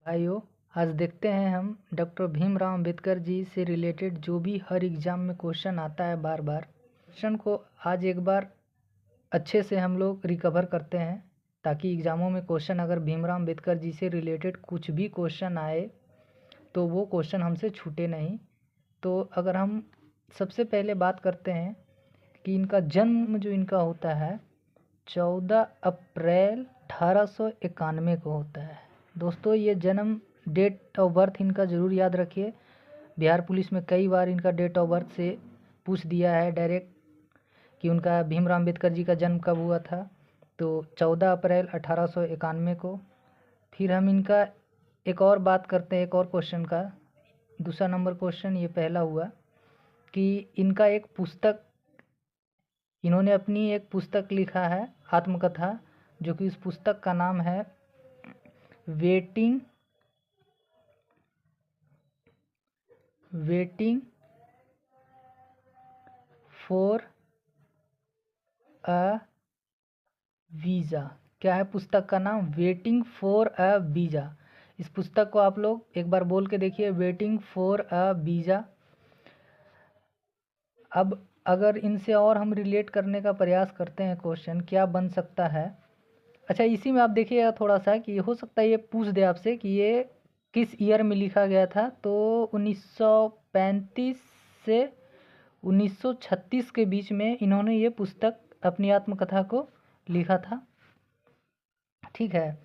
भाइयों, आज देखते हैं हम डॉक्टर भीमराव अंबेडकर जी से रिलेटेड जो भी हर एग्ज़ाम में क्वेश्चन आता है बार बार, क्वेश्चन को आज एक बार अच्छे से हम लोग रिकवर करते हैं ताकि एग्ज़ामों में क्वेश्चन अगर भीमराव अंबेडकर जी से रिलेटेड कुछ भी क्वेश्चन आए तो वो क्वेश्चन हमसे छूटे नहीं। तो अगर हम सबसे पहले बात करते हैं कि इनका जन्म जो इनका होता है 14 अप्रैल 1891 को होता है। दोस्तों, ये जन्म डेट ऑफ बर्थ इनका ज़रूर याद रखिए। बिहार पुलिस में कई बार इनका डेट ऑफ बर्थ से पूछ दिया है डायरेक्ट कि उनका भीमराव अंबेडकर जी का जन्म कब हुआ था। तो 14 अप्रैल 1891 को। फिर हम इनका एक और बात करते हैं, एक और क्वेश्चन का। दूसरा नंबर क्वेश्चन ये पहला हुआ कि इनका एक पुस्तक, इन्होंने अपनी एक पुस्तक लिखा है आत्मकथा, जो कि इस पुस्तक का नाम है वेटिंग फॉर अ वीज़ा। क्या है पुस्तक का नाम? Waiting for a visa. इस पुस्तक को आप लोग एक बार बोल के देखिए, वेटिंग फॉर अ वीज़ा। अब अगर इनसे और हम रिलेट करने का प्रयास करते हैं, क्वेश्चन क्या बन सकता है। अच्छा, इसी में आप देखिएगा थोड़ा सा कि हो सकता है ये पूछ दे आपसे कि ये किस ईयर में लिखा गया था। तो 1935 से 1936 के बीच में इन्होंने ये पुस्तक अपनी आत्मकथा को लिखा था। ठीक है,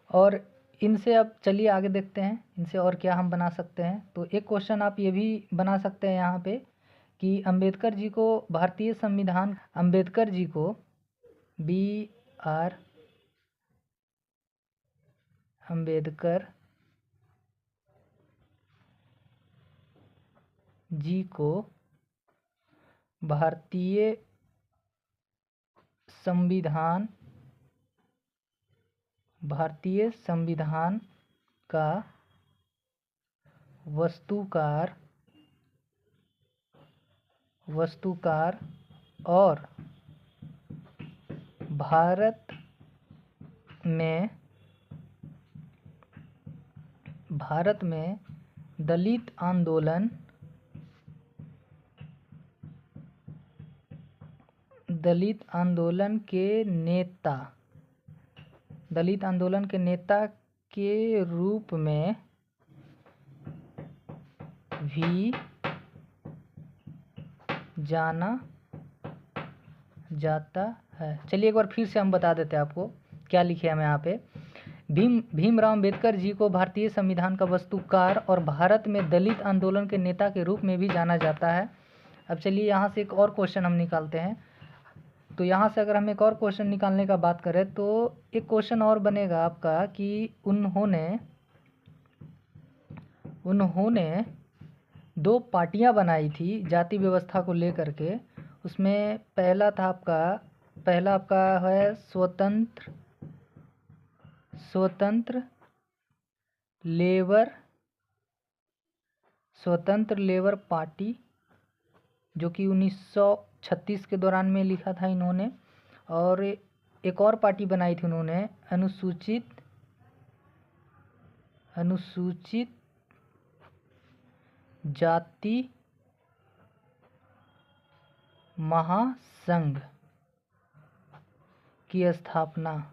और इनसे अब चलिए आगे देखते हैं इनसे और क्या हम बना सकते हैं। तो एक क्वेश्चन आप ये भी बना सकते हैं यहाँ पे कि अंबेडकर जी को भारतीय संविधान, अंबेडकर जी को B.R. अंबेडकर जी को भारतीय संविधान का वस्तुकार और भारत में दलित आंदोलन के नेता के रूप में भी जाना जाता है। चलिए एक बार फिर से हम बता देते हैं आपको क्या लिखे हम यहाँ पे। भीमराव अंबेडकर जी को भारतीय संविधान का वस्तुकार और भारत में दलित आंदोलन के नेता के रूप में भी जाना जाता है। अब चलिए यहाँ से एक और क्वेश्चन हम निकालते हैं। तो यहाँ से अगर हम एक और क्वेश्चन निकालने का बात करें तो एक क्वेश्चन और बनेगा आपका कि उन्होंने 2 पार्टियां बनाई थी जाति व्यवस्था को लेकर के। उसमें पहला आपका है स्वतंत्र लेबर पार्टी, जो कि 1936 के दौरान में लिखा था इन्होंने। और एक और पार्टी बनाई थी उन्होंने, अनुसूचित जाति महासंघ की स्थापना।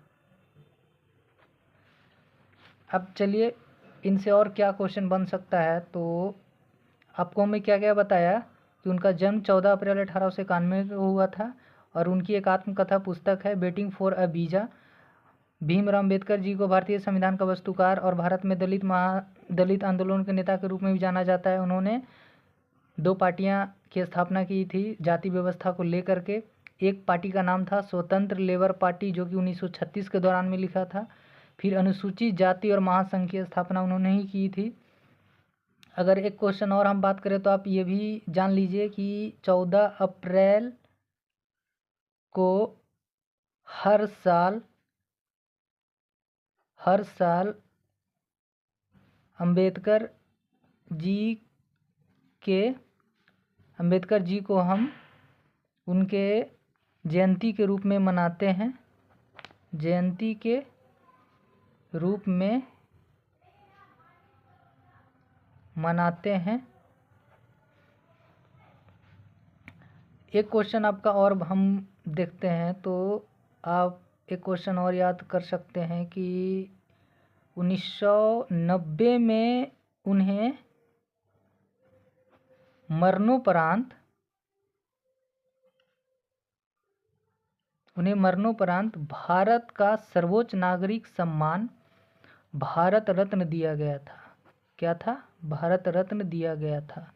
अब चलिए इनसे और क्या क्वेश्चन बन सकता है। तो आपको हमें क्या क्या बताया कि उनका जन्म 14 अप्रैल 1891 को हुआ था और उनकी एक आत्मकथा पुस्तक है waiting for a visa. Bhimrao Ambedkar ji को भारतीय संविधान का वस्तुकार और भारत में दलित आंदोलन के नेता के रूप में भी जाना जाता है। उन्होंने 2 पार्टियां की स्थापना की थी जाति व्यवस्था को लेकर के। एक पार्टी का नाम था स्वतंत्र लेबर पार्टी, जो कि 1936 के दौरान में लिखा था। फिर अनुसूचित जाति और महासंघ की स्थापना उन्होंने ही की थी। अगर एक क्वेश्चन और हम बात करें तो आप ये भी जान लीजिए कि 14 अप्रैल को हर साल अंबेडकर जी को हम उनके जयंती के रूप में मनाते हैं। जयंती के रूप में मनाते हैं। एक क्वेश्चन आपका और हम देखते हैं, तो आप एक क्वेश्चन और याद कर सकते हैं कि 1990 में उन्हें मरणोपरांत भारत का सर्वोच्च नागरिक सम्मान भारत रत्न दिया गया था। क्या था? भारत रत्न दिया गया था।